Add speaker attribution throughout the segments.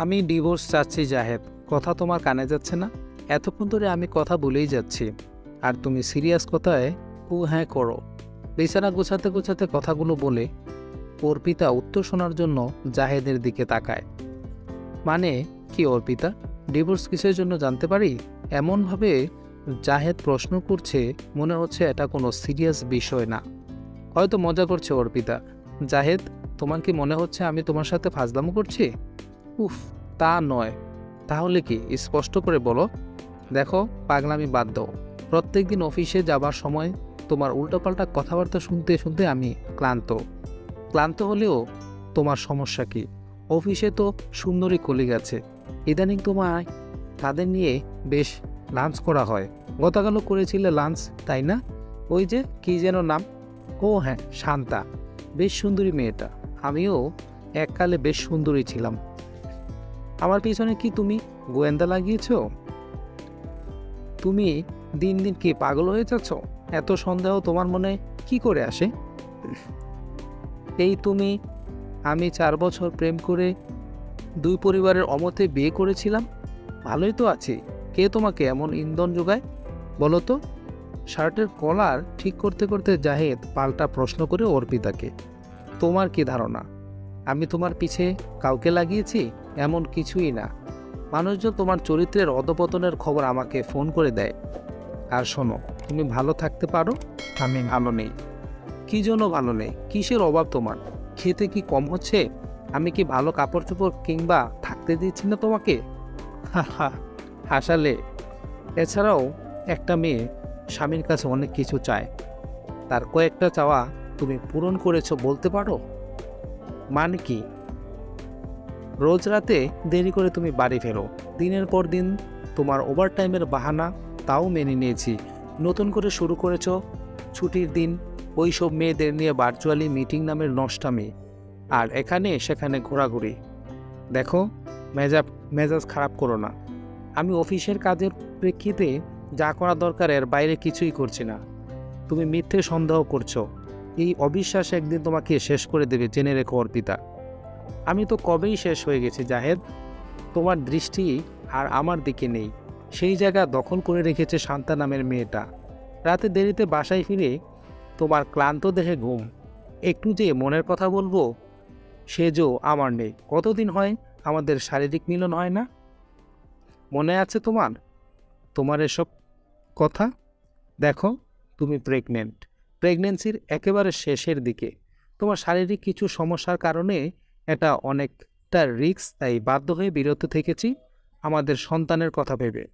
Speaker 1: আমি ডিভোর্স চাচ্ছি জাহেদ। কথা তোমার কানে যাচ্ছে না? এতক্ষণ ধরে আমি কথা বলেই যাচ্ছি, আর তুমি সিরিয়াস কথায় হু হ্যাঁ করো। বিছানা গোছাতে গোছাতে কথাগুলো বলে অর্পিতা উত্তর শোনার জন্য জাহেদের দিকে তাকায়। মানে কি অর্পিতা, ডিভোর্স কিসের জন্য জানতে পারি? এমনভাবে জাহেদ প্রশ্ন করছে মনে হচ্ছে এটা কোনো সিরিয়াস বিষয় না। হয়তো মজা করছে অর্পিতা। জাহেদ, তোমার কি মনে হচ্ছে আমি তোমার সাথে ফাজলামো করছি? উফ, তা নয়। তাহলে কি স্পষ্ট করে বলো। দেখো, পাগলামি বাদ দাও। প্রত্যেকদিন অফিসে যাবার সময় তোমার উল্টোপাল্টা কথাবার্তা শুনতে শুনতে আমি ক্লান্ত হলেও তোমার সমস্যা কি? অফিসে তো সুন্দরী কলিগ আছে, ইদানিং তোমায় তাদের নিয়ে বেশ লাঞ্চ করা হয়। গতকালও করেছিলে লাঞ্চ, তাই না? ওই যে কি যেন নাম, ও হ্যাঁ, শান্তা। বেশ সুন্দরী মেয়েটা। আমিও এককালে বেশ সুন্দরী ছিলাম। আমার পিছনে কি তুমি গোয়েন্দা লাগিয়েছ? তুমি দিন দিন কি পাগল হয়ে যাচ্ছ? এত সন্দেহ তোমার মনে কি করে আসে? এই তুমি, আমি 4 বছর প্রেম করে 2 পরিবারের অমতে বিয়ে করেছিলাম। ভালোই তো আছি। কে তোমাকে এমন ইন্ধন যোগায় বলো তো? শার্টের কলার ঠিক করতে করতে জাহেদ পাল্টা প্রশ্ন করে অর্পিতাকে, তোমার কি ধারণা আমি তোমার পিছে কাউকে লাগিয়েছি? এমন কিছুই না। মানুষজন তোমার চরিত্রের অধপতনের খবর আমাকে ফোন করে দেয়। আর শোনো, তুমি ভালো থাকতে পারো, আমি ভালো নেই। কি জন্য ভালো নেই? কিসের অভাব তোমার? খেতে কি কম হচ্ছে? আমি কি ভালো কাপড় চোপড় কিংবা থাকতে দিচ্ছি না তোমাকে? হাসালে। এছাড়াও একটা মেয়ে স্বামীর কাছে অনেক কিছু চায়, তার কয়েকটা চাওয়া তুমি পূরণ করেছো বলতে পারো? মানে কি? রোজ রাতে দেরি করে তুমি বাড়ি ফেরো, দিনের পর দিন তোমার ওভারটাইমের বাহানা, তাও মেনে নিয়েছি। নতুন করে শুরু করেছ ছুটির দিন ওই সব মেয়েদের নিয়ে ভার্চুয়ালি মিটিং নামের নষ্টামি, আর এখানে সেখানে ঘোরাঘুরি। দেখো, মেজাজ খারাপ করো না। আমি অফিসের কাজের প্রেক্ষিতে যা করা দরকার এর বাইরে কিছুই করছি না। তুমি মিথ্যে সন্দেহ করছো। এই অবিশ্বাস একদিন তোমাকে শেষ করে দেবে, জেনে রেখো অর্পিতা। আমি তো কবেই শেষ হয়ে গেছি জাহেদ। তোমার দৃষ্টি আর আমার দিকে নেই। সেই জায়গা দখল করে রেখেছে শান্তা নামের মেয়েটা। রাতে দেরিতে বাসায় ফিরে তোমার ক্লান্ত দেহে ঘুম। একটু যে মনের কথা বলবো সেজো আমার নেই। কতদিন হয় আমাদের শারীরিক মিলন হয় না? মনে আছে তোমার তোমার এসব কথা? দেখো, তুমি প্রেগনেন্সির একেবারে শেষের দিকে। তোমার শারীরিক কিছু সমস্যার কারণে এটা অনেকটা রিস্ক, তাই বাধ্য হয়ে বিরত থেকেছি আমাদের সন্তানের কথা ভেবে।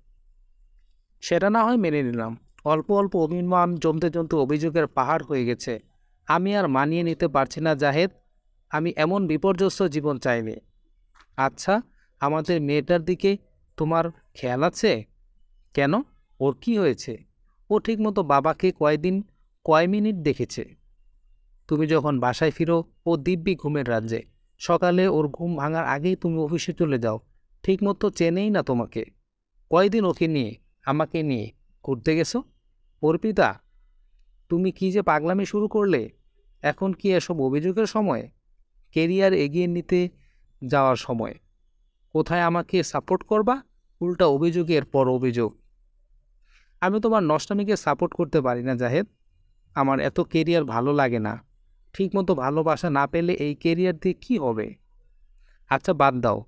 Speaker 1: সেটা না হয় মেনে নিলাম। অল্প অল্প অভিমান জমতে জমতে অভিযোগের পাহাড় হয়ে গেছে। আমি আর মানিয়ে নিতে পারছি না জাহেদ। আমি এমন বিপর্যস্ত জীবন চাইনি। আচ্ছা, আমাদের মেয়েটার দিকে তোমার খেয়াল আছে? কেন? ওর কি হয়েছে? ও ঠিকমতো বাবাকে কয় মিনিট দেখেছে? তুমি যখন বাসায় ফিরো ও দিব্যি ঘুমের রাজ্যে। সকালে ওর ঘুম ভাঙার আগেই তুমি অফিসে চলে যাও। ঠিকমতো চেনেই না তোমাকে। কয়দিন ওকে নিয়ে, আমাকে নিয়ে ঘুরতে গেছো? অর্পিতা, তুমি কি যে পাগলামি শুরু করলে! এখন কি এসব অভিযোগের সময়? কেরিয়ার এগিয়ে নিতে যাওয়ার সময়। কোথায় আমাকে সাপোর্ট করবা, উল্টা অভিযোগের পর অভিযোগ। আমি তোমার নষ্টামিকে সাপোর্ট করতে পারি না জাহেদ। আমার এত কেরিয়ার ভালো লাগে না। ঠিকমতো ভালোবাসা না পেলে এই কেরিয়ার দিয়ে কী হবে? আচ্ছা বাদ দাও,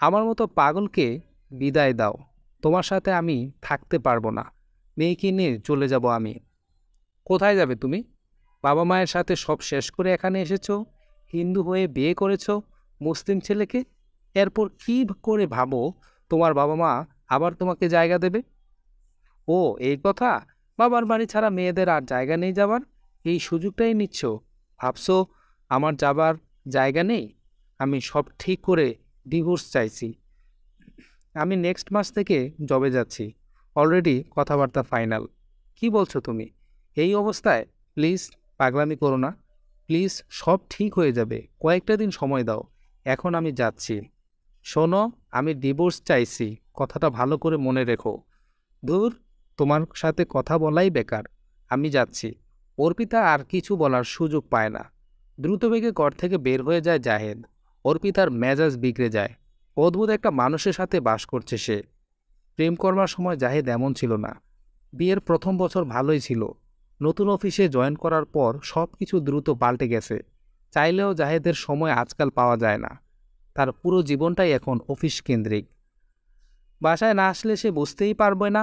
Speaker 1: আমার মতো পাগলকে বিদায় দাও। তোমার সাথে আমি থাকতে পারবো না। মেয়েকে নিয়ে চলে যাব আমি। কোথায় যাবে তুমি? বাবা মায়ের সাথে সব শেষ করে এখানে এসেছো, হিন্দু হয়ে বিয়ে করেছো মুসলিম ছেলেকে। এরপর কী করে ভাবো তোমার বাবা মা আবার তোমাকে জায়গা দেবে? ও এই কথা! বাবার বাড়ি ছাড়া মেয়েদের আর জায়গা নেই যাবার, এই সুযোগটাই নিচ্ছ? ভাবছো আমার যাবার জায়গা নেই? আমি সব ঠিক করে ডিভোর্স চাইছি। আমি নেক্সট মাস থেকে জবে যাচ্ছি। অলরেডি কথাবার্তা ফাইনাল। কি বলছো তুমি? এই অবস্থায় প্লিজ পাগলামি করো না। প্লিজ, সব ঠিক হয়ে যাবে। কয়েকটা দিন সময় দাও। এখন আমি যাচ্ছি। শোনো, আমি ডিভোর্স চাইছি, কথাটা ভালো করে মনে রেখো। ধুর, তোমার সাথে কথা বলাই বেকার। আমি যাচ্ছি। অর্পিতা আর কিছু বলার সুযোগ পায় না। দ্রুতবেগে ঘর থেকে বের হয়ে যায় জাহেদ। অর্পিতার মেজাজ বিগড়ে যায়। অদ্ভুত একটা মানুষের সাথে বাস করছে সে। প্রেম করবার সময় জাহিদ এমন ছিল না। বিয়ের প্রথম বছর ভালোই ছিল। নতুন অফিসে জয়েন করার পর সব কিছু দ্রুত পাল্টে গেছে। চাইলেও জাহিদের সময় আজকাল পাওয়া যায় না। তার পুরো জীবনটাই এখন অফিস কেন্দ্রিক। বাসায় না আসলে সে বুঝতেই পারবে না।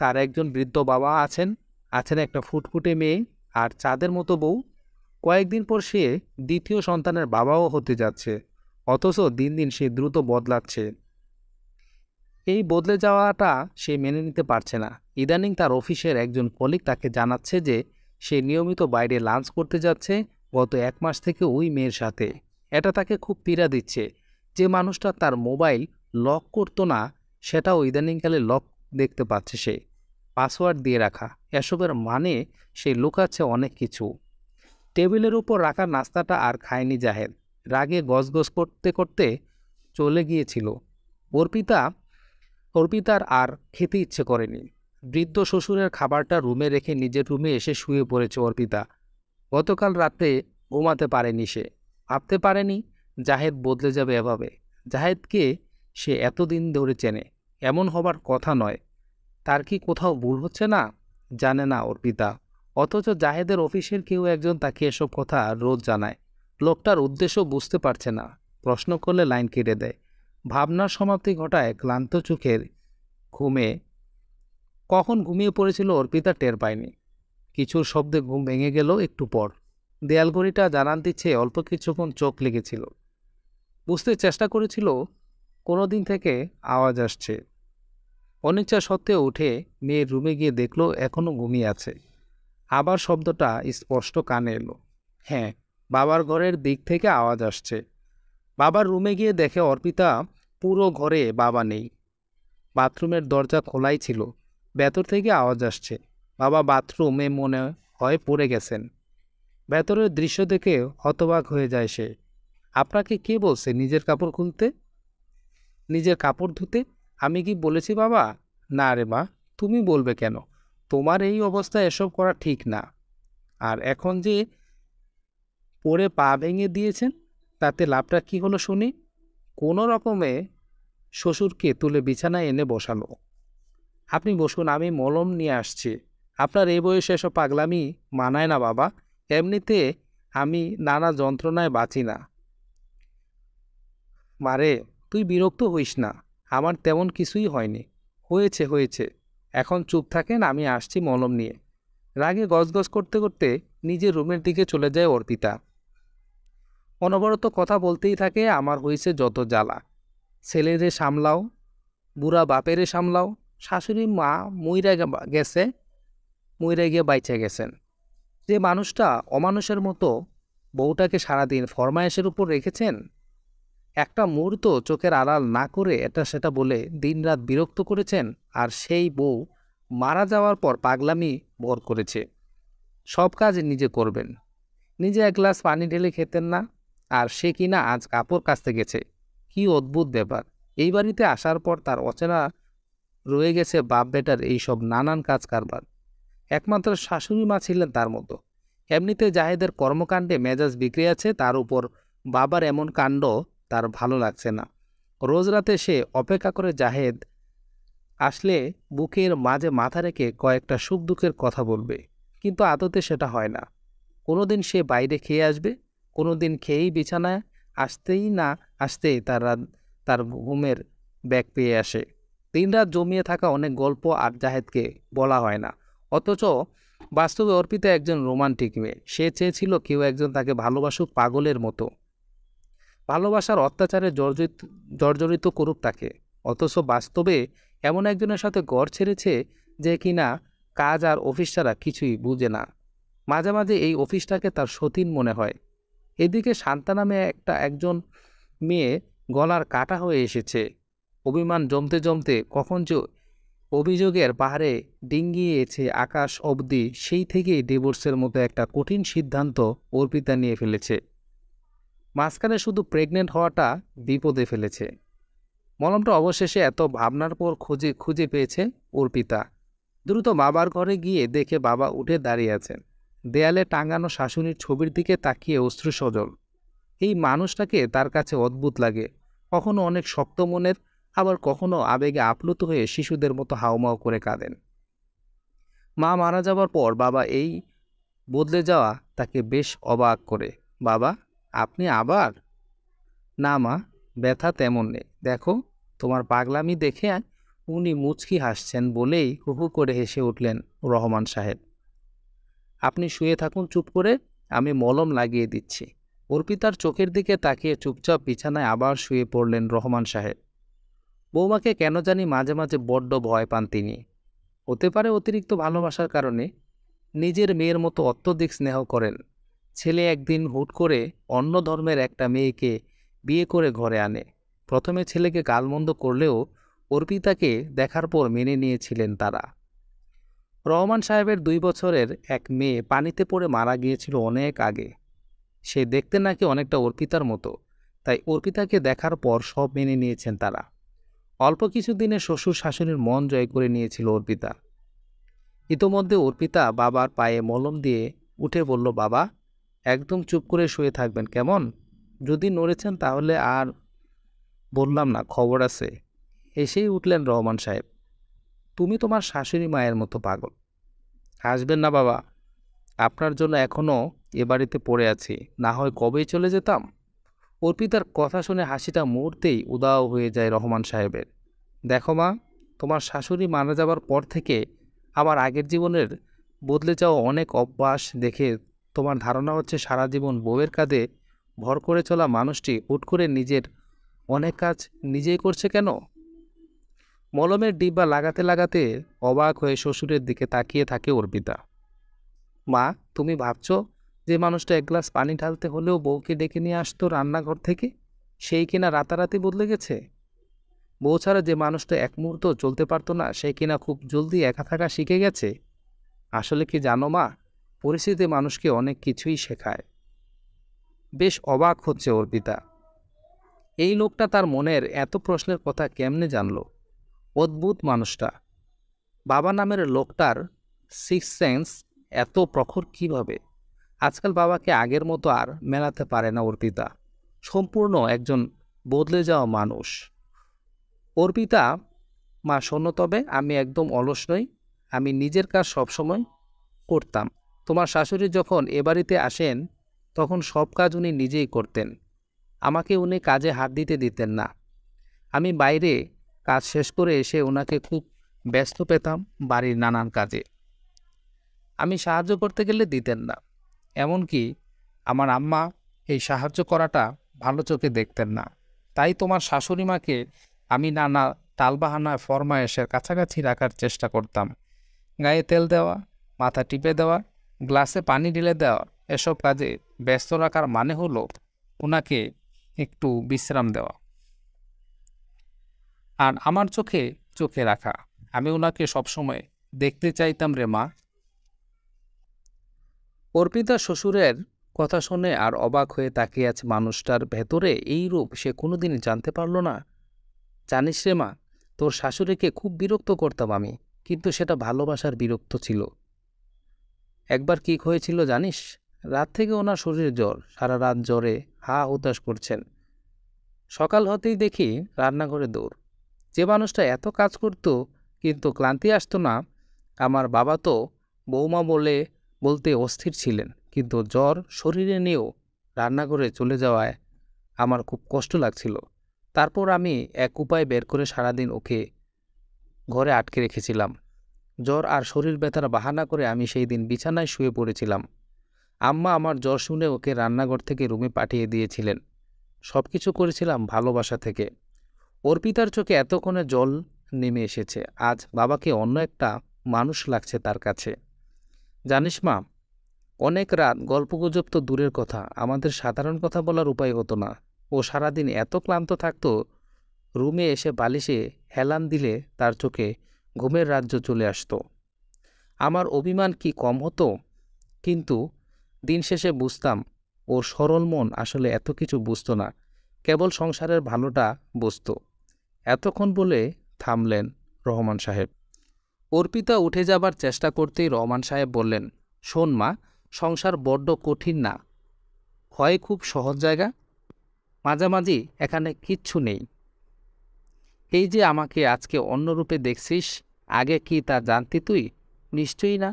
Speaker 1: তার একজন বৃদ্ধ বাবা আছেন, আছেন একটা ফুটফুটে মেয়ে আর চাঁদের মতো বউ। কয়েকদিন পর সে দ্বিতীয় সন্তানের বাবাও হতে যাচ্ছে। অথচ দিন দিন সে দ্রুত বদলাচ্ছে। এই বদলে যাওয়াটা সে মেনে নিতে পারছে না। ইদানিং তার অফিসের একজন কলিগ তাকে জানাচ্ছে যে সে নিয়মিত বাইরে লাঞ্চ করতে যাচ্ছে গত 1 মাস থেকে ওই মেয়ের সাথে। এটা তাকে খুব পীড়া দিচ্ছে। যে মানুষটা তার মোবাইল লক করতো না, সেটাও ইদানিংকালে লক দেখতে পাচ্ছে সে। পাসওয়ার্ড দিয়ে রাখা। এসবের মানে সে লুকাচ্ছে অনেক কিছু। টেবিলের উপর রাখা নাস্তাটা আর খায়নি জাহেদ। রাগে গজগজ করতে করতে চলে গিয়েছিল। অর্পিতার আর খেতে ইচ্ছে করেনি। বৃদ্ধ শ্বশুরের খাবারটা রুমে রেখে নিজের রুমে এসে শুয়ে পড়েছে অর্পিতা। গতকাল রাতে ঘুমাতে পারেনি সে। ভাবতে পারেনি জাহেদ বদলে যাবে এভাবে। জাহেদকে সে এতদিন ধরে চেনে, এমন হবার কথা নয়। তার কি কোথাও ভুল হচ্ছে না? জানে না অর্পিতা। অথচ জাহেদের অফিসের কেউ একজন তাকে এসব কথা রোজ জানায়। লোকটার উদ্দেশ্য বুঝতে পারছে না। প্রশ্ন করলে লাইন কেটে দেয়। ভাবনার সমাপ্তি ঘটায় ক্লান্ত চোখের ঘুমে। কখন ঘুমিয়ে পড়েছিল অর্পিতা টের পায়নি। কিছুর শব্দে ঘুম ভেঙে গেল একটু পর। দেয়াল ঘড়িটা জানান দিচ্ছে অল্প কিছুক্ষণ চোখ লেগেছিল। বুঝতে চেষ্টা করেছিল কোনোদিন থেকে আওয়াজ আসছে। অনিচ্ছা সত্ত্বেও উঠে মেয়ের রুমে গিয়ে দেখল এখনও ঘুমিয়ে আছে। আবার শব্দটা স্পষ্ট কানে এলো। হ্যাঁ, বাবার ঘরের দিক থেকে আওয়াজ আসছে। বাবার রুমে গিয়ে দেখে অর্পিতা পুরো ঘরে বাবা নেই। বাথরুমের দরজা খোলাই ছিল। ভেতর থেকে আওয়াজ আসছে। বাবা বাথরুমে মনে হয় পড়ে গেছেন। ভেতরের দৃশ্য দেখে হতবাক হয়ে যায় সে। আপনাকে কে বলছে নিজের কাপড় খুলতে, নিজের কাপড় ধুতে? আমি কি বলেছি বাবা? না রে মা, তুমি বলবে কেন? তোমার এই অবস্থায় এসব করা ঠিক না। আর এখন যে পড়ে পা ভেঙে দিয়েছেন, তাতে লাভটা কি হলো শুনি? কোনো রকমে শ্বশুরকে তুলে বিছানায় এনে বসালো। আপনি বসুন, আমি মলম নিয়ে আসছি। আপনার এই বয়সে এসব পাগলামি মানায় না বাবা। এমনিতে আমি নানা যন্ত্রণায় বাঁচি না। মারে, তুই বিরক্ত হইস না। আমার তেমন কিছুই হয়নি। হয়েছে হয়েছে, এখন চুপ থাকেন, আমি আসছি মলম নিয়ে। রাগে গজগজ করতে করতে নিজের রুমের দিকে চলে যায় অর্পিতা। অনবরত কথা বলতেই থাকে, আমার হয়েছে যত জ্বালা। ছেলেরে সামলাও, বুড়া বাপেরে সামলাও। শাশুড়ি মা মইরা গিয়ে বাইচা গেছেন। যে মানুষটা অমানুষের মতো বউটাকে সারাদিন ফরমায়েশের উপর রেখেছেন, একটা মুহূর্ত চোখের আড়াল না করে এটা সেটা বলে দিনরাত বিরক্ত করেছেন, আর সেই বউ মারা যাওয়ার পর পাগলামি ভর করেছে। সব কাজ নিজে করবেন। নিজে এক গ্লাস পানি ঢেলে খেতেন না, আর সে কিনা আজ কাপড় কাচতে গেছে। কি অদ্ভুত ব্যাপার! এই বাড়িতে আসার পর তার অচেনা রয়ে গেছে বাপ বেটার এইসব নানান কাজ কারবার। একমাত্র শাশুড়ি মা ছিলেন তার মতো। এমনিতে জাহেদের কর্মকাণ্ডে মেজাজ বিগড়ে আছে, তার উপর বাবার এমন কাণ্ড তার ভালো লাগছে না। রোজ রাতে সে অপেক্ষা করে জাহেদ আসলে বুকের মাঝে মাথা রেখে কয়েকটা সুখ দুঃখের কথা বলবে, কিন্তু আদতে সেটা হয় না। কোনোদিন সে বাইরে খেয়ে আসবে, কোনোদিন খেয়েই বিছানায় আসতেই তার ঘুমের ব্যাগ পেয়ে আসে। দিনরাত জমিয়ে থাকা অনেক গল্প আর জাহেদকে বলা হয় না। অথচ বাস্তবে অর্পিতা একজন রোমান্টিক মেয়ে। সে চেয়েছিল কেউ একজন তাকে ভালোবাসুক পাগলের মতো, ভালোবাসার অত্যাচারে জর্জরিত করুক তাকে। অথচ বাস্তবে এমন একজনের সাথে ঘর ছেড়েছে যে কিনা কাজ আর অফিস ছাড়া কিছুই বুঝে না। মাঝে মাঝে এই অফিসটাকে তার সতীন মনে হয়। এদিকে শান্তা নামে একজন মেয়ে গলার কাটা হয়ে এসেছে। অভিমান জমতে জমতে কখন যে অভিযোগের পাহাড়ে ডিঙ্গিয়েছে আকাশ অবধি, সেই থেকেই ডিভোর্সের মতো একটা কঠিন সিদ্ধান্ত অর্পিতা নিয়ে ফেলেছে। মাঝখানে শুধু প্রেগনেন্ট হওয়াটা বিপদে ফেলেছে। মলমটা অবশেষে এত ভাবনার পর খুঁজে পেয়েছে অর্পিতা। দ্রুত বাবার ঘরে গিয়ে দেখে বাবা উঠে দাঁড়িয়ে আছেন। দেয়ালে টাঙানো শাশুড়ির ছবির দিকে তাকিয়ে অশ্রু সজল। এই মানুষটাকে তার কাছে অদ্ভুত লাগে। কখনো অনেক শক্ত মনের, আবার কখনো আবেগে আপ্লুত হয়ে শিশুদের মতো হাউমাউ করে কাঁদেন। মা মারা যাবার পর বাবা এই বদলে যাওয়া তাকে বেশ অবাক করে। বাবা, আপনি আবার? না মা, ব্যথা তেমন নেই, দেখো তোমার পাগলামি দেখে। উনি মুচকি হাসছেন বলেই হু হু করে হেসে উঠলেন রহমান সাহেব। আপনি শুয়ে থাকুন চুপ করে, আমি মলম লাগিয়ে দিচ্ছি। অর্পিতার চোখের দিকে তাকিয়ে চুপচাপ বিছানায় আবার শুয়ে পড়লেন রহমান সাহেব। বৌমাকে কেন জানি মাঝে মাঝে বড্ড ভয় পান তিনি। হতে পারে অতিরিক্ত ভালোবাসার কারণে। নিজের মেয়ের মতো অত্যধিক স্নেহ করেন। ছেলে একদিন হুট করে অন্য ধর্মের একটা মেয়েকে বিয়ে করে ঘরে আনে। প্রথমে ছেলেকে গালমন্দ করলেও অর্পিতাকে দেখার পর মেনে নিয়েছিলেন তারা। রহমান সাহেবের 2 বছরের এক মেয়ে পানিতে পড়ে মারা গিয়েছিল অনেক আগে। সে দেখতে নাকি অনেকটা অর্পিতার মতো, তাই অর্পিতাকে দেখার পর সব মেনে নিয়েছেন তারা। অল্প কিছুদিনে শ্বশুর শাশুড়ির মন জয় করে নিয়েছিল অর্পিতা। ইতোমধ্যে অর্পিতা বাবার পায়ে মলম দিয়ে উঠে বলল, বাবা, একদম চুপ করে শুয়ে থাকবেন কেমন? যদি নড়েছেন তাহলে আর বললাম না, খবর আছে। এসেই উঠলেন রহমান সাহেব। তুমি তোমার শাশুড়ি মায়ের মতো পাগল। হাসবেন না বাবা, আপনার জন্য এখনও এ বাড়িতে পড়ে আছি, না হয় কবেই চলে যেতাম। অর্পিতার কথা শুনে হাসিটা মুহূর্তেই উদাও হয়ে যায় রহমান সাহেবের। দেখো মা, তোমার শাশুড়ি মারা যাবার পর থেকে আমার আগের জীবনের বদলে যাওয়া অনেক অভ্যাস দেখে তোমার ধারণা হচ্ছে সারা জীবন বউয়ের কাঁধে ভর করে চলা মানুষটি হুট করে নিজের অনেক কাজ নিজেই করছে কেন? মলমের ডিব্বা লাগাতে লাগাতে অবাক হয়ে শ্বশুরের দিকে তাকিয়ে থাকে অর্পিতা। মা, তুমি ভাবছ যে মানুষটা এক গ্লাস পানি ঢালতে হলেও বউকে ডেকে নিয়ে আসতো রান্নাঘর থেকে, সেই কিনা রাতারাতি বদলে গেছে? বউ ছাড়া যে মানুষটা এক মুহূর্ত চলতে পারতো না, সে কিনা খুব জলদি একা থাকা শিখে গেছে। আসলে কি জানো মা, পরিস্থিতি মানুষকে অনেক কিছুই শেখায়। বেশ অবাক হচ্ছে অর্পিতা। এই লোকটা তার মনের এত প্রশ্নের কথা কেমনে জানলো? অদ্ভুত মানুষটা। বাবা নামের লোকটার সিক্স সেন্স এত প্রখর কিভাবে? আজকাল বাবাকে আগের মতো আর মেলাতে পারে না অর্পিতা। সম্পূর্ণ একজন বদলে যাওয়া মানুষ। অর্পিতা, মা শোনো, তবে আমি একদম অলস নই। আমি নিজের কাজ সবসময় করতাম। তোমার শাশুড়ি যখন এ বাড়িতে আসেন তখন সব কাজ উনি নিজেই করতেন। আমাকে উনি কাজে হাত দিতে দিতেন না। আমি বাইরে কাজ শেষ করে এসে ওনাকে খুব ব্যস্ত পেতাম বাড়ির নানান কাজে। আমি সাহায্য করতে গেলে দিতেন না। এমনকি আমার আম্মা এই সাহায্য করাটা ভালো চোখে দেখতেন না। তাই তোমার শাশুড়ি মাকে আমি নানা টালবাহানা ফরমায়েশের কাছাকাছি রাখার চেষ্টা করতাম। গায়ে তেল দেওয়া, মাথা টিপে দেওয়া, গ্লাসে পানি ঢেলে দেওয়া, এসব কাজে ব্যস্ত রাখার মানে হলো ওনাকে একটু বিশ্রাম দেওয়া আর আমার চোখে চোখে রাখা। আমি ওনাকে সবসময় দেখতে চাইতাম রে মা। অর্পিতা শ্বশুরের কথা শুনে আর অবাক হয়ে তাকিয়ে আছে। মানুষটার ভেতরে এই রূপ সে কোনোদিনই জানতে পারল না। জানিস রে মা, তোর শাশুড়িকে খুব বিরক্ত করতাম আমি, কিন্তু সেটা ভালোবাসার বিরক্ত ছিল। একবার কি হয়েছিল জানিস? রাত থেকে ওনার শরীরে জ্বর, সারা রাত জ্বরে হা হুতাশ করছেন। সকাল হতেই দেখি রান্নাঘরে দৌড়। যে মানুষটা এত কাজ করত কিন্তু ক্লান্তি আসতো না, আমার বাবা তো বৌমা বলতে অস্থির ছিলেন, কিন্তু জ্বর শরীরে নিয়েও রান্নাঘরে চলে যাওয়ায় আমার খুব কষ্ট লাগছিল। তারপর আমি এক উপায় বের করে সারাদিন ওকে ঘরে আটকে রেখেছিলাম। জ্বর আর শরীর ব্যথার বাহানা করে আমি সেই দিন বিছানায় শুয়ে পড়েছিলাম। আম্মা আমার জ্বর শুনে ওকে রান্নাঘর থেকে রুমে পাঠিয়ে দিয়েছিলেন। সব কিছু করেছিলাম ভালোবাসা থেকে। অর্পিতার চোখে এতক্ষণে জল নেমে এসেছে। আজ বাবাকে অন্য একটা মানুষ লাগছে তার কাছে। জানিস মা, অনেক রাত গল্পগুজব তো দূরের কথা, আমাদের সাধারণ কথা বলার উপায় হতো না। ও সারাদিন এত ক্লান্ত থাকতো, রুমে এসে বালিশে হেলান দিলে তার চোখে ঘুমের রাজ্য চলে আসতো। আমার অভিমান কি কম হতো? কিন্তু দিন শেষে বুঝতাম ওর সরল মন আসলে এত কিছু বুঝতো না, কেবল সংসারের ভালোটা বুঝতো। এতক্ষণ বলে থামলেন রহমান সাহেব। অর্পিতা উঠে যাবার চেষ্টা করতেই রহমান সাহেব বললেন, শোন মা, সংসার বড্ড কঠিন না, হয় খুব সহজ জায়গা, মাঝামাঝি এখানে কিচ্ছু নেই। এই যে আমাকে আজকে অন্য রূপে দেখছিস, আগে কি তা জানতি তুই? নিশ্চয়ই না।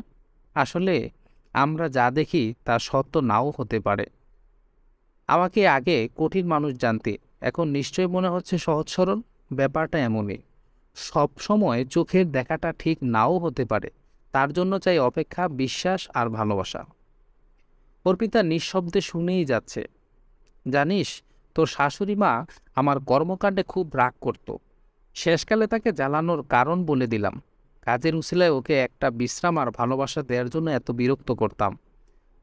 Speaker 1: আসলে আমরা যা দেখি তা সত্য নাও হতে পারে। আমাকে আগে কঠিন মানুষ জানতে, এখন নিশ্চয়ই মনে হচ্ছে সহজ সরল। ব্যাপারটা এমনই, সব সময় চোখের দেখাটা ঠিক নাও হতে পারে। তার জন্য চাই অপেক্ষা, বিশ্বাস আর ভালোবাসা। অর্পিতা নিঃশব্দে শুনেই যাচ্ছে। জানিস, তোর শাশুড়ি মা আমার কর্মকাণ্ডে খুব রাগ করত। শেষকালে তাকে জ্বালানোর কারণ বলে দিলাম। কাজের উছিলায় ওকে একটা বিশ্রাম আর ভালোবাসা দেওয়ার জন্য এত বিরক্ত করতাম।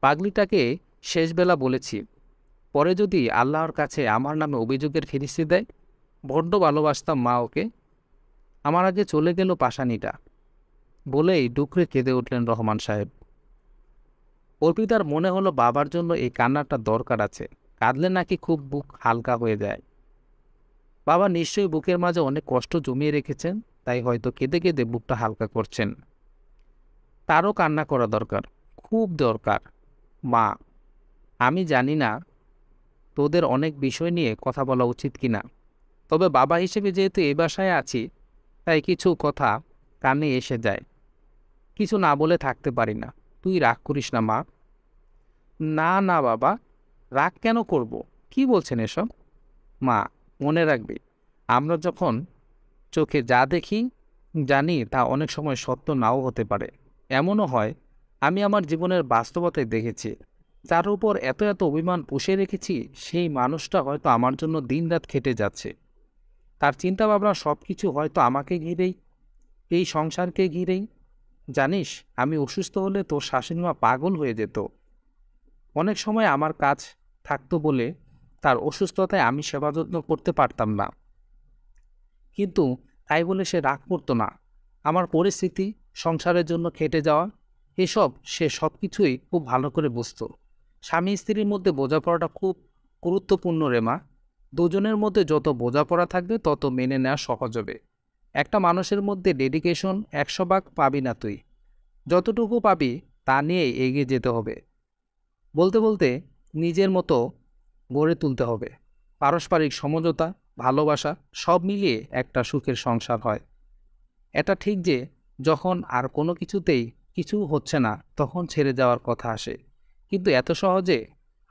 Speaker 1: পাগলিটাকে শেষবেলা বলেছি, পরে যদি আল্লাহর কাছে আমার নামে অভিযোগের ফিরিস্তি দেয়। বড্ড ভালোবাসতাম মা ওকে। আমার আগে চলে গেল পাশানিটা, বলেই ডুকরে কেঁদে উঠলেন রহমান সাহেব। অর্পিতার মনে হলো বাবার জন্য এই কান্নাটা দরকার আছে, কাঁদলে নাকি খুব বুক হালকা হয়ে যায়। বাবা নিশ্চয়ই বুকের মাঝে অনেক কষ্ট জমিয়ে রেখেছেন, তাই হয়তো কেঁদে কেঁদে বুকটা হালকা করছেন। তারও কান্না করা দরকার, খুব দরকার। মা, আমি জানি না তোদের অনেক বিষয় নিয়ে কথা বলা উচিত কিনা, তবে বাবা হিসেবে যেহেতু এই বাসায় আছি, তাই কিছু কথা কানে এসে যায়। কিছু না বলে থাকতে পারি না। তুই রাগ করিস না মা। না না বাবা, রাগ কেন করব? কি বলছেন এসব? মা, মনে রাখবি, আমরা যখন চোখে যা দেখি জানি তা অনেক সময় সত্য নাও হতে পারে। এমনও হয়, আমি আমার জীবনের বাস্তবতায় দেখেছি, যার উপর এত এত অভিমান পুষে রেখেছি, সেই মানুষটা হয়তো আমার জন্য দিনরাত খেটে যাচ্ছে। তার চিন্তাভাবনা সব কিছু হয়তো আমাকে ঘিরেই, এই সংসারকে ঘিরেই। জানিস, আমি অসুস্থ হলে তোর শাশুড়িমা পাগল হয়ে যেত। অনেক সময় আমার কাজ থাকতো বলে তার অসুস্থতায় আমি সেবা যত্ন করতে পারতাম না, কিন্তু তাই বলে সে রাগ করতো না। আমার পরিস্থিতি, সংসারের জন্য খেটে যাওয়া, এসব সে সব কিছুই খুব ভালো করে বুঝতো। স্বামী স্ত্রীর মধ্যে বোঝাপড়াটা খুব গুরুত্বপূর্ণ রে মা। দুজনের মধ্যে যত বোঝাপড়া থাকবে তত মেনে নেওয়া সহজ হবে। একটা মানুষের মধ্যে ডেডিকেশন 100 ভাগ পাবি না তুই। যতটুকু পাবি তা নিয়েই এগিয়ে যেতে হবে। বলতে বলতে নিজের মতো গড়ে তুলতে হবে। পারস্পরিক সমঝোতা, ভালোবাসা সব মিলিয়ে একটা সুখের সংসার হয়। এটা ঠিক যে যখন আর কোনো কিছুতেই কিছু হচ্ছে না, তখন ছেড়ে যাওয়ার কথা আসে, কিন্তু এত সহজে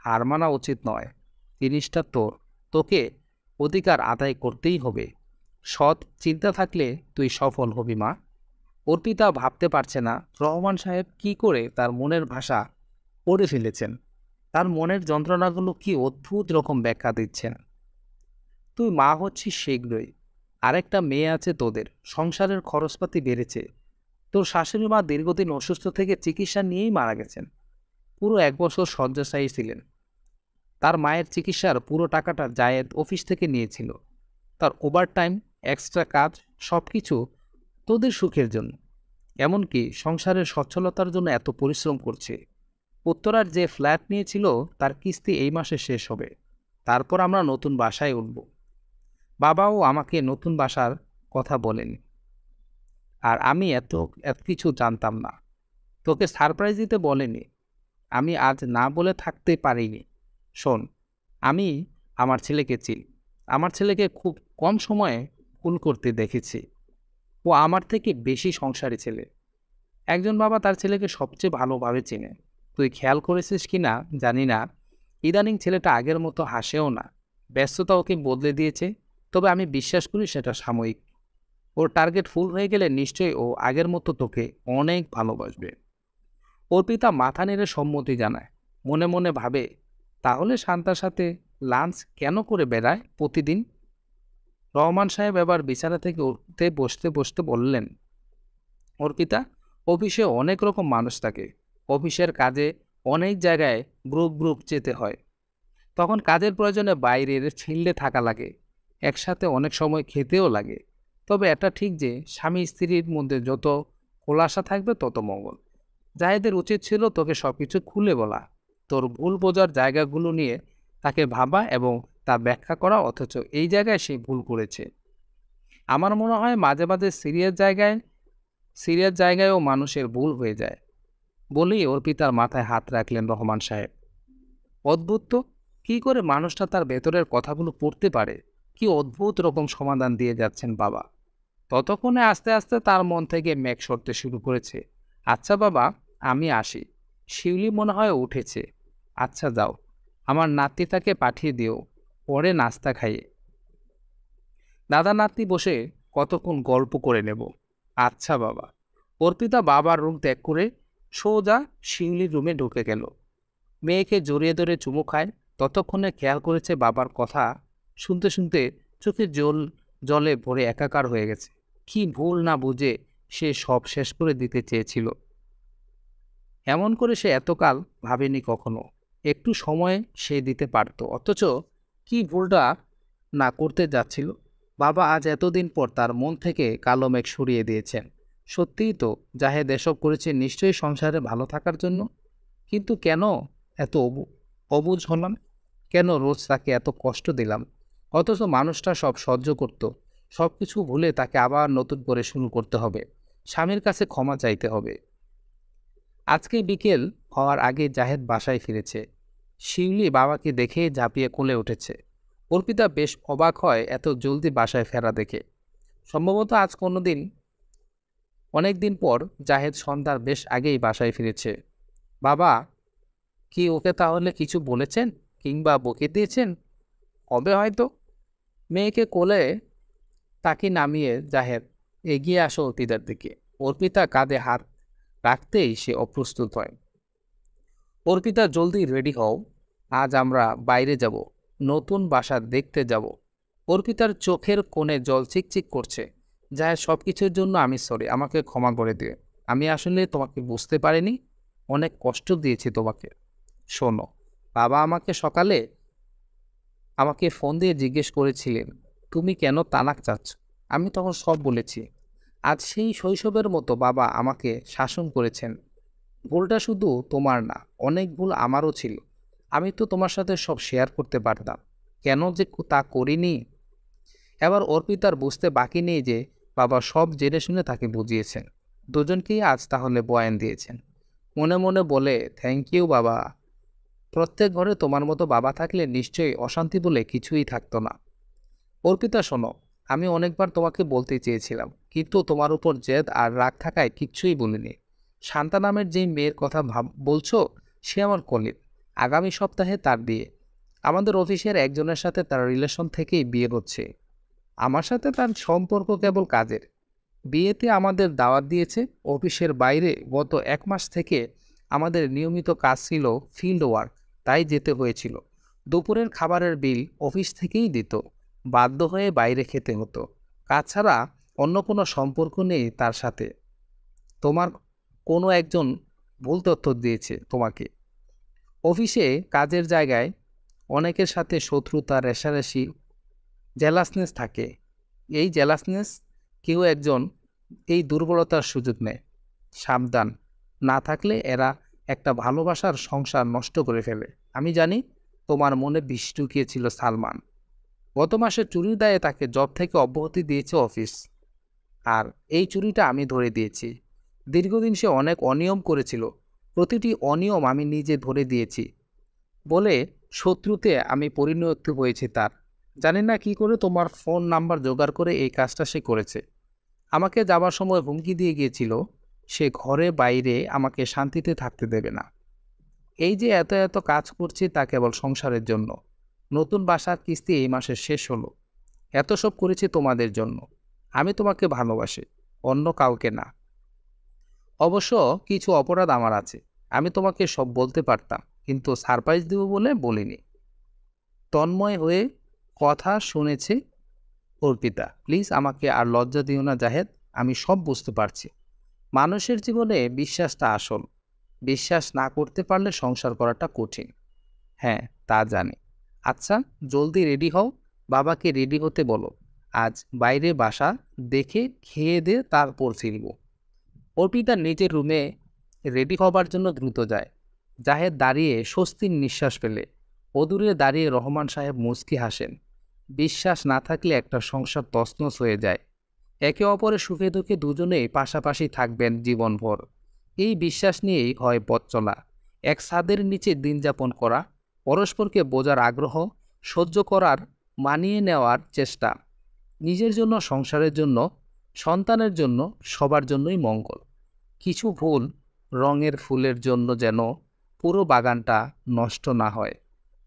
Speaker 1: হার মানা উচিত নয়। জিনিসটা তোর, তোকে অধিকার আদায় করতেই হবে। সৎ চিন্তা থাকলে তুই সফল হবি মা। অর্পিতা ভাবতে পারছে না রহমান সাহেব কি করে তার মনের ভাষা পড়ে ফেলেছেন। তার মনের যন্ত্রণাগুলো কি অদ্ভুত রকম ব্যাখ্যা দিচ্ছেন। তুই মা হচ্ছিস শীঘ্রই, আরেকটা মেয়ে আছে তোদের, সংসারের খরচপাতি বেড়েছে। তোর শাশুড়ি মা দীর্ঘদিন অসুস্থ থেকে চিকিৎসা নিয়েই মারা গেছেন। পুরো 1 বছর শয্যাশায়ী ছিলেন। তার মায়ের চিকিৎসার পুরো টাকাটা জায়েদ অফিস থেকে নিয়েছিল। তার ওভারটাইম, এক্সট্রা কাজ, সব কিছু তোদের সুখের জন্য। এমনকি সংসারের সচ্ছলতার জন্য এত পরিশ্রম করছে। উত্তরার যে ফ্ল্যাট নিয়েছিল তার কিস্তি এই মাসে শেষ হবে। তারপর আমরা নতুন বাসায় উঠব। বাবাও আমাকে নতুন বাসার কথা বলেনি, আর আমি এত এত কিছু জানতাম না। তোকে সারপ্রাইজ দিতে বলেনি, আমি আজ না বলে থাকতে পারিনি। শোন, আমি আমার ছেলেকে চিনি। আমার ছেলেকে খুব কম সময়ে ভুল করতে দেখেছি। ও আমার থেকে বেশি সংসারী ছেলে। একজন বাবা তার ছেলেকে সবচেয়ে ভালোভাবে চেনে। তুই খেয়াল করেছিস কি না জানি না, ইদানিং ছেলেটা আগের মতো হাসেও না। ব্যস্ততা ওকে বদলে দিয়েছে, তবে আমি বিশ্বাস করি সেটা সাময়িক। ওর টার্গেট ফুল হয়ে গেলে নিশ্চয়ই ও আগের মতো তোকে অনেক ভালোবাসবে। ওর পিতা মাথা নেড়ে সম্মতি জানায়। মনে মনে ভাবে, তাহলে শান্তার সাথে লাঞ্চ কেন করে বেড়ায় প্রতিদিন। রহমান সাহেব এবার বিছানা থেকে উঠতে বসতে বসতে বললেন, অর্পিতা, অফিসে অনেক রকম মানুষ থাকে। অফিসের কাজে অনেক জায়গায় গ্রুপ গ্রুপ যেতে হয়। তখন কাজের প্রয়োজনে বাইরের ফিল্ডে থাকা লাগে। একসাথে অনেক সময় খেতেও লাগে। তবে এটা ঠিক যে স্বামী স্ত্রীর মধ্যে যত খোলাসা থাকবে তত মঙ্গল। জাহেদের উচিত ছিল তোকে সবকিছু খুলে বলা, তোর ভুল বোঝার জায়গাগুলো নিয়ে তাকে ভাবা এবং তা ব্যাখ্যা করা, অথচ এই জায়গায় সে ভুল করেছে। আমার মনে হয় মাঝে মাঝে সিরিয়াস জায়গায়ও মানুষের ভুল হয়ে যায়। বলেই অর্পিতার মাথায় হাত রাখলেন রহমান সাহেব। অদ্ভুত তো, কি করে মানুষটা তার ভেতরের কথাগুলো পড়তে পারে? কি অদ্ভুত রকম সমাধান দিয়ে যাচ্ছেন বাবা। ততক্ষণে আস্তে আস্তে তার মন থেকে মেঘ সরতে শুরু করেছে। আচ্ছা বাবা, আমি আসি। শিউলি মনে হয় উঠেছে। আচ্ছা যাও, আমার নাতিটাকে পাঠিয়ে দিও, পরে নাস্তা খাইয়ে। দাদা নাতনি বসে কতক্ষণ গল্প করে নেব। আচ্ছা বাবা। অর্পিতা বাবার রুম ত্যাগ করে সোজা শিউলির রুমে ঢুকে গেল। মেয়েকে জড়িয়ে ধরে চুমু খায়। ততক্ষণে খেয়াল করেছে বাবার কথা শুনতে শুনতে চোখে জলে ভরে একাকার হয়ে গেছে। কি ভুল না বুঝে সে সব শেষ করে দিতে চেয়েছিল। এমন করে সে এতকাল ভাবেনি কখনো। একটু সময় সে দিতে পারত, অথচ কি ভুলটা না করতে যাচ্ছিল। বাবা আজ এতদিন পর তার মন থেকে কালো মেঘ সরিয়ে দিয়েছেন। সত্যিই তো জাহেদ এসব করেছে নিশ্চয়ই সংসারে ভালো থাকার জন্য। কিন্তু কেন এত অবুঝ হলাম? কেন রোজ তাকে এত কষ্ট দিলাম? অথচ মানুষটা সব সহ্য করত। সব কিছু ভুলে তাকে আবার নতুন করে শুরু করতে হবে। স্বামীর কাছে ক্ষমা চাইতে হবে। আজকে বিকেল হওয়ার আগে জাহেদ বাসায় ফিরেছে। শিউলি বাবাকে দেখে ঝাঁপিয়ে কোলে উঠেছে। অর্পিতা বেশ অবাক হয় এত জলদি বাসায় ফেরা দেখে। সম্ভবত আজ অনেক দিন পর জাহেদ সন্ধ্যার বেশ আগেই বাসায় ফিরেছে। বাবা কি ওকে তাহলে কিছু বলেছেন কিংবা বকে দিয়েছেন? হবে হয়তো। মেয়েকে কোলে তাকে নামিয়ে জাহেদ এগিয়ে আসো অর্পিতার দিকে। অর্পিতা কাঁধে হাত রাখতেই সে অপ্রস্তুত হয়। অর্পিতা জলদি রেডি হও, আজ আমরা বাইরে যাব, নতুন বাসা দেখতে যাব। অর্পিতার চোখের কোণে জল চিকচিক করছে। জাহেদ সব কিছুর জন্য আমি সরি, আমাকে ক্ষমা করে দিও। আমি আসলে তোমাকে বুঝতে পারিনি, অনেক কষ্ট দিয়েছি তোমাকে। শোনো, বাবা সকালে আমাকে ফোন দিয়ে জিজ্ঞেস করেছিলেন তুমি কেন তালাক চাচ্ছ। আমি তখন সব বলেছি। আজ সেই শৈশবের মতো বাবা আমাকে শাসন করেছেন। ভুলটা শুধু তোমার না, অনেক ভুল আমারও ছিল। আমি তো তোমার সাথে সব শেয়ার করতে পারতাম, কেন যে তা করিনি। এবার অর্পিতার বুঝতে বাকি নেই যে বাবা সব জেনে শুনে তাকে বুঝিয়েছেন। দুজনকেই আজ তাহলে বয়ান দিয়েছেন। মনে মনে বলে থ্যাংক ইউ বাবা। প্রত্যেক ঘরে তোমার মতো বাবা থাকলে নিশ্চয়ই অশান্তি বলে কিছুই থাকতো না। অর্পিতা শোনো, আমি অনেকবার তোমাকে বলতে চেয়েছিলাম, কিন্তু তোমার উপর জেদ আর রাগ থাকায় কিচ্ছুই বলিনি। শান্তা নামের যেই মেয়ের কথা বলছো, সে আমার কলিগ। আগামী সপ্তাহে তার বিয়ে। আমাদের অফিসের একজনের সাথে তার রিলেশন থেকেই বিয়ে হচ্ছে। আমার সাথে তার সম্পর্ক কেবল কাজের। বিয়েতে আমাদের দাওয়াত দিয়েছে। অফিসের বাইরে গত 1 মাস থেকে আমাদের নিয়মিত কাজ ছিল ফিল্ড ওয়ার্ক, তাই যেতে হয়েছিল। দুপুরের খাবারের বিল অফিস থেকেই দিত। বাধ্য হয়ে বাইরে খেতে হতো। কাজ ছাড়া অন্য কোনো সম্পর্ক নেই তার সাথে। তোমার কোনো একজন ভুল তথ্য দিয়েছে তোমাকে। অফিসে কাজের জায়গায় অনেকের সাথে শত্রুতা, রেষারেষি, জেলাসনেস থাকে। এই জেলাসনেস কেউ একজন এই দুর্বলতার সুযোগ নেয়। সাবধান না থাকলে এরা একটা ভালোবাসার সংসার নষ্ট করে ফেলে। আমি জানি তোমার মনে বিষ ঢুকিয়েছিল সালমান। গত মাসে চুরির দায়ে তাকে জব থেকে অব্যাহতি দিয়েছে অফিস। আর এই চুরিটা আমি ধরে দিয়েছি। দীর্ঘদিন সে অনেক অনিয়ম করেছিল, প্রতিটি অনিয়ম আমি নিজে ধরে দিয়েছি বলে শত্রুতে আমি পরিণত হয়েছি তার। জানি না কি করে তোমার ফোন নাম্বার জোগাড় করে এই কাজটা সে করেছে। আমাকে যাবার সময় হুমকি দিয়ে গিয়েছিল সে ঘরে বাইরে আমাকে শান্তিতে থাকতে দেবে না। এই যে এত এত কাজ করছি তা কেবল সংসারের জন্য। নতুন বাসার কিস্তি এই মাসে শেষ হলো। এত সব করেছি তোমাদের জন্য। আমি তোমাকে ভালোবাসি, অন্য কাউকে না। অবশ্য কিছু অপরাধ আমার আছে, আমি তোমাকে সব বলতে পারতাম, কিন্তু সারপ্রাইজ দেব বলে বলিনি। তন্ময় হয়ে কথা শুনেছে অর্পিতা। প্লিজ আমাকে আর লজ্জা দিও না জাহেদ, আমি সব বুঝতে পারছি। মানুষের জীবনে বিশ্বাসটা আসল। বিশ্বাস না করতে পারলে সংসার করাটা কঠিন। হ্যাঁ, তা জানি। আচ্ছা, জলদি রেডি হও, বাবাকে রেডি হতে বলো। আজ বাইরে বাসা দেখে খেয়ে দিয়ে তারপর ফিরব। অর্পিতা নিজের রুমে রেডি হবার জন্য দ্রুত যায়। জাহেদ দাঁড়িয়ে স্বস্তির নিঃশ্বাস ফেলে। অদূরে দাঁড়িয়ে রহমান সাহেব মুচকি হাসেন। বিশ্বাস না থাকলে একটা সংসার তছনছ হয়ে যায়। একে অপরের সুখে দুঃখে দুজনেই পাশাপাশি থাকবেন জীবনভর। এই বিশ্বাস নিয়েই হয় পথ চলা, এক ছাদের নিচে দিন যাপন করা। পরস্পরকে বোঝার আগ্রহ, সহ্য করার, মানিয়ে নেওয়ার চেষ্টা। নিজের জন্য, সংসারের জন্য, সন্তানের জন্য, সবার জন্যই মঙ্গল। কিছু ভুল রঙের ফুলের জন্য যেন পুরো বাগানটা নষ্ট না হয়।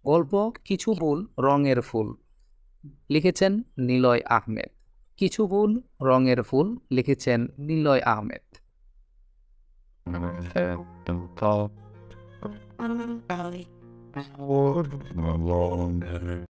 Speaker 1: গল্প কিছু ভুল রঙের ফুল, লিখেছেন নিলয় আহমেদ। কিছু ভুল রঙের ফুল, লিখেছেন নিলয় আহমেদ।
Speaker 2: Long